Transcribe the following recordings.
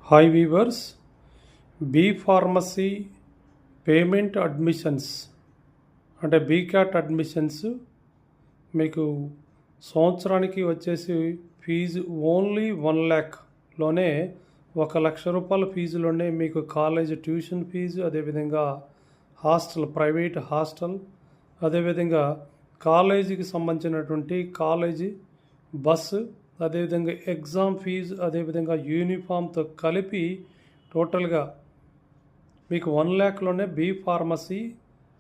Hi weavers, B pharmacy payment admissions అంటే బీక్యాట్ admissions మీకు సంవత్సరానికి వచ్చేసి ఫీజు ఓన్లీ 1,00,000లోనే 1,00,000 రూపాయల ఫీజులోనే మీకు కాలేజ్ ట్యూషన్ ఫీజు, అదేవిధంగా హాస్టల్, ప్రైవేట్ హాస్టల్, అదేవిధంగా కాలేజీకి సంబంధించినటువంటి కాలేజీ బస్సు, అదేవిధంగా ఎగ్జామ్ ఫీజు, అదేవిధంగా యూనిఫామ్తో కలిపి టోటల్గా మీకు 1,00,000లోనే బీ ఫార్మసీ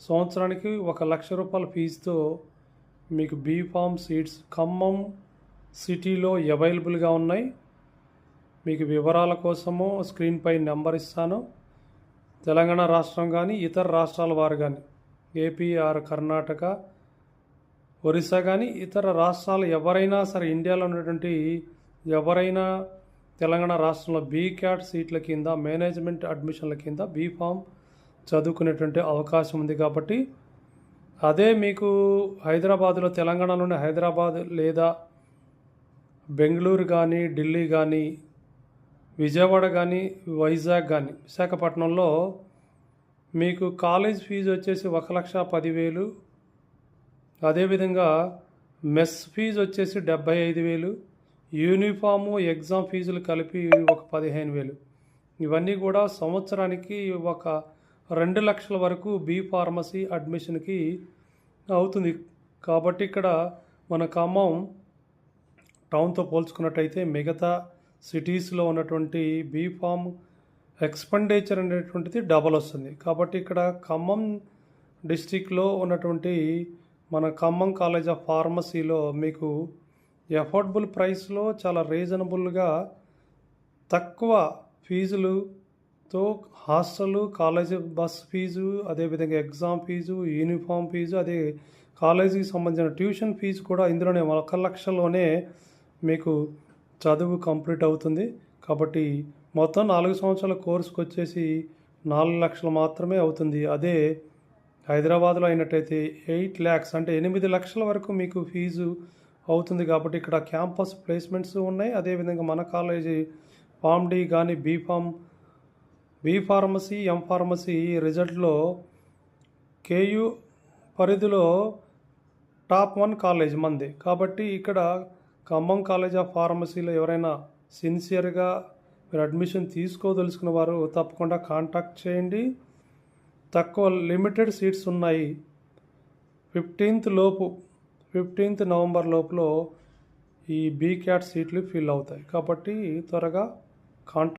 సంవత్సరానికి 1,00,000 రూపాయల ఫీజుతో మీకు బీ ఫార్మ్ సీట్స్ ఖమ్మం సిటీలో అవైలబుల్గా ఉన్నాయి. మీకు వివరాల కోసము స్క్రీన్పై నెంబర్ ఇస్తాను. తెలంగాణ రాష్ట్రం కానీ ఇతర రాష్ట్రాల వారు కానీ, ఏపీ ఆర్ కర్ణాటక, ఒరిస్సా కానీ ఇతర రాష్ట్రాలు ఎవరైనా సరే, ఇండియాలో ఉన్నటువంటి ఎవరైనా తెలంగాణ రాష్ట్రంలో బీక్యాట్ సీట్ల కింద, మేనేజ్మెంట్ అడ్మిషన్ల కింద బీఫామ్ చదువుకునేటువంటి అవకాశం ఉంది. కాబట్టి అదే మీకు హైదరాబాద్లో, తెలంగాణలోని హైదరాబాద్ లేదా బెంగళూరు కానీ, ఢిల్లీ కానీ, విజయవాడ కానీ, వైజాగ్ కానీ, విశాఖపట్నంలో మీకు కాలేజ్ ఫీజు వచ్చేసి 1,10,000, అదేవిధంగా మెస్ ఫీజు వచ్చేసి 75,000, యూనిఫాము, ఎగ్జామ్ ఫీజులు కలిపి ఒక 15,000. ఇవన్నీ కూడా సంవత్సరానికి ఒక 2,00,000 వరకు బీ ఫార్మసీ అడ్మిషన్కి అవుతుంది. కాబట్టి ఇక్కడ మన ఖమ్మం టౌన్తో పోల్చుకున్నట్టయితే మిగతా సిటీస్లో ఉన్నటువంటి బీ ఫామ్ ఎక్స్పెండిచర్ అనేటువంటిది డబల్ వస్తుంది. కాబట్టి ఇక్కడ ఖమ్మం డిస్టిక్లో ఉన్నటువంటి మన ఖమ్మం కాలేజ్ ఆఫ్ ఫార్మసీలో మీకు అఫోర్డబుల్ ప్రైస్లో చాలా రీజనబుల్గా తక్కువ ఫీజులతో హాస్టల్, కాలేజీ బస్ ఫీజు, అదేవిధంగా ఎగ్జామ్ ఫీజు, యూనిఫామ్ ఫీజు, అదే కాలేజీకి సంబంధించిన ట్యూషన్ ఫీజు కూడా ఇందులోనే 1,00,000లోనే మీకు చదువు కంప్లీట్ అవుతుంది. కాబట్టి మొత్తం 4 సంవత్సరాల కోర్సుకు వచ్చేసి 4,00,000 మాత్రమే అవుతుంది. అదే హైదరాబాద్లో అయినట్టయితే 8 lakhs అంటే 8 లక్షల వరకు మీకు ఫీజు అవుతుంది. కాబట్టి ఇక్కడ క్యాంపస్ ప్లేస్మెంట్స్ ఉన్నాయి. అదేవిధంగా మన కాలేజీ ఫార్మ్ డి కానీ, బీ ఫార్మసీ, ఎం ఫార్మసీ రిజల్ట్లో కేయూ పరిధిలో టాప్ 1 కాలేజ్ మంది. కాబట్టి ఇక్కడ ఖమ్మం కాలేజ్ ఆఫ్ ఫార్మసీలో ఎవరైనా సిన్సియర్గా మీరు అడ్మిషన్ తీసుకోదలుచుకున్న వారు తప్పకుండా కాంటాక్ట్ చేయండి. తక్కువ లిమిటెడ్ సీట్స్ ఉన్నాయి. 15th నవంబర్ లోపల ఈ బీక్యాట్ సీట్లు ఫిల్ అవుతాయి. కాబట్టి త్వరగా కాంటాక్ట్